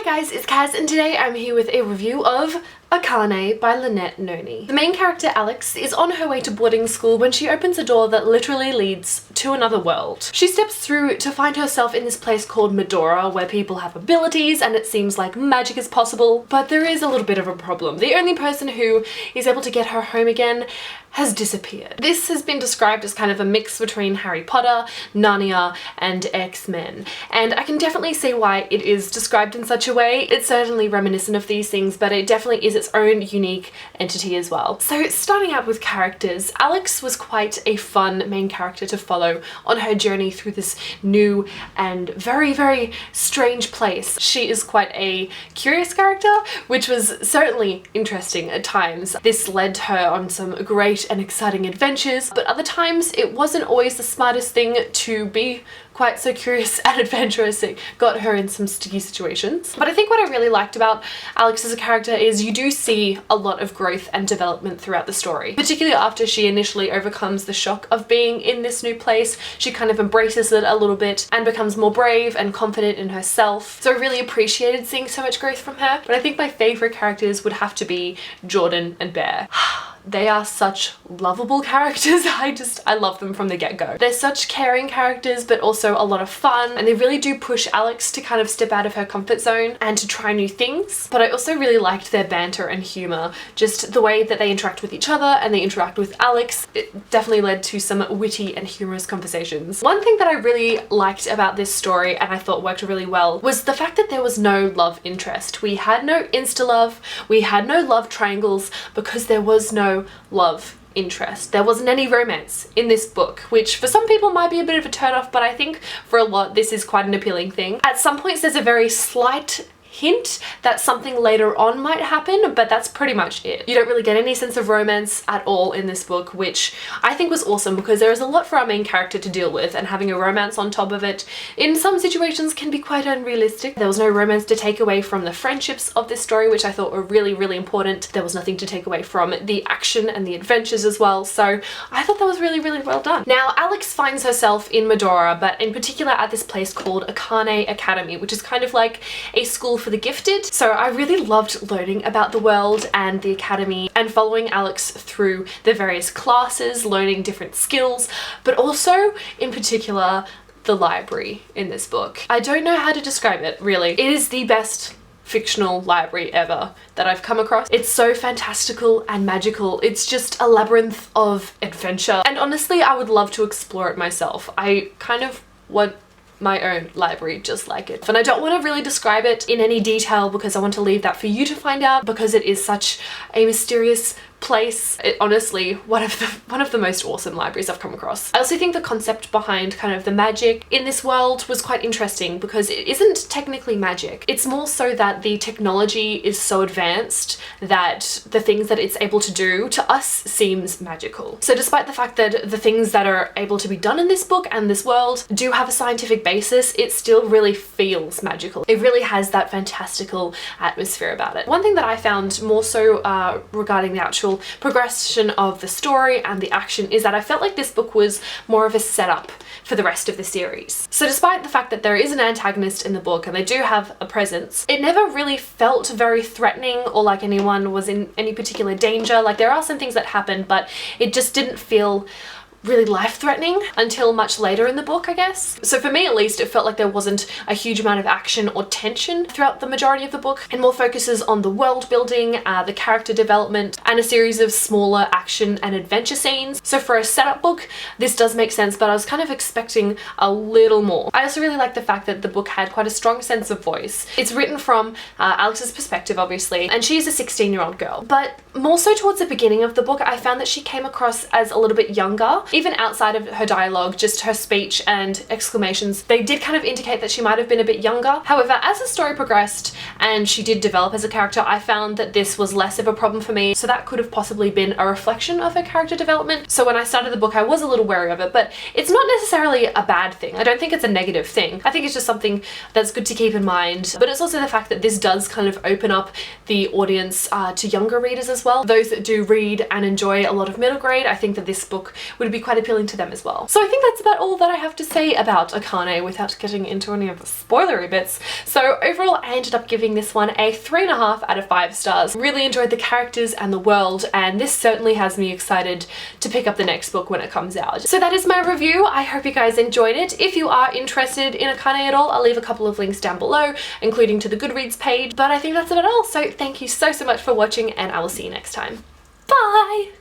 Hi guys, it's Kaz and today I'm here with a review of Akane by Lynette Noni. The main character, Alex, is on her way to boarding school when she opens a door that literally leads to another world. She steps through to find herself in this place called Medora, where people have abilities and it seems like magic is possible, but there is a little bit of a problem. The only person who is able to get her home again has disappeared. This has been described as kind of a mix between Harry Potter, Narnia, and X-Men, and I can definitely see why it is described in such a way. It's certainly reminiscent of these things, but it definitely is its own unique entity as well. So starting out with characters, Alex was quite a fun main character to follow on her journey through this new and very, very strange place. She is quite a curious character, which was certainly interesting at times. This led her on some great and exciting adventures, but other times it wasn't always the smartest thing to be quite so curious and adventurous. It got her in some sticky situations. But I think what I really liked about Alex as a character is you do see a lot of growth and development throughout the story, particularly after she initially overcomes the shock of being in this new place. She kind of embraces it a little bit and becomes more brave and confident in herself. So I really appreciated seeing so much growth from her. But I think my favorite characters would have to be Jordan and Bear. They are such lovable characters. I love them from the get-go. They're such caring characters, but also a lot of fun, and they really do push Alex to kind of step out of her comfort zone and to try new things. But I also really liked their banter and humor, just the way that they interact with each other and they interact with Alex. It definitely led to some witty and humorous conversations. One thing that I really liked about this story, and I thought worked really well, was the fact that there was no love interest. We had no insta-love, we had no love triangles, because there was no love interest. There wasn't any romance in this book, which for some people might be a bit of a turn-off, but I think for a lot this is quite an appealing thing. At some points there's a very slight hint that something later on might happen, but that's pretty much it. You don't really get any sense of romance at all in this book, which I think was awesome because there is a lot for our main character to deal with, and having a romance on top of it in some situations can be quite unrealistic. There was no romance to take away from the friendships of this story, which I thought were really, really important. There was nothing to take away from the action and the adventures as well, so I thought that was really, really well done. Now, Alex finds herself in Medora, but in particular at this place called Akane Academy, which is kind of like a school for the gifted. So I really loved learning about the world and the academy and following Alex through the various classes, learning different skills, but also in particular the library in this book. I don't know how to describe it, really. It is the best fictional library ever that I've come across. It's so fantastical and magical. It's just a labyrinth of adventure, and honestly I would love to explore it myself. I kind of want my own library just like it. And I don't want to really describe it in any detail because I want to leave that for you to find out, because it is such a mysterious place. Honestly, one of the most awesome libraries I've come across. I also think the concept behind kind of the magic in this world was quite interesting because it isn't technically magic. It's more so that the technology is so advanced that the things that it's able to do to us seems magical. So despite the fact that the things that are able to be done in this book and this world do have a scientific basis, it still really feels magical. It really has that fantastical atmosphere about it. One thing that I found more so regarding the actual progression of the story and the action is that I felt like this book was more of a setup for the rest of the series. So despite the fact that there is an antagonist in the book and they do have a presence, it never really felt very threatening or like anyone was in any particular danger. Like, there are some things that happen, but it just didn't feel really life-threatening until much later in the book, I guess. So for me at least, it felt like there wasn't a huge amount of action or tension throughout the majority of the book, and more focuses on the world building, the character development, and a series of smaller action and adventure scenes. So for a setup book, this does make sense, but I was kind of expecting a little more. I also really like the fact that the book had quite a strong sense of voice. It's written from Alex's perspective, obviously, and she's a 16-year-old girl, but more so towards the beginning of the book, I found that she came across as a little bit younger. Even outside of her dialogue, just her speech and exclamations, they did kind of indicate that she might have been a bit younger. However, as the story progressed and she did develop as a character, I found that this was less of a problem for me. So that could have possibly been a reflection of her character development. So when I started the book, I was a little wary of it, but it's not necessarily a bad thing. I don't think it's a negative thing. I think it's just something that's good to keep in mind. But it's also the fact that this does kind of open up the audience to younger readers as well. Those that do read and enjoy a lot of middle grade, I think that this book would be quite appealing to them as well. So I think that's about all that I have to say about Akane without getting into any of the spoilery bits. So overall, I ended up giving this one a 3.5 out of 5 stars. Really enjoyed the characters and the world, and this certainly has me excited to pick up the next book when it comes out. So that is my review. I hope you guys enjoyed it. If you are interested in Akane at all, I'll leave a couple of links down below, including to the Goodreads page, but I think that's about all. So thank you so much for watching, and I will see you next time. Bye!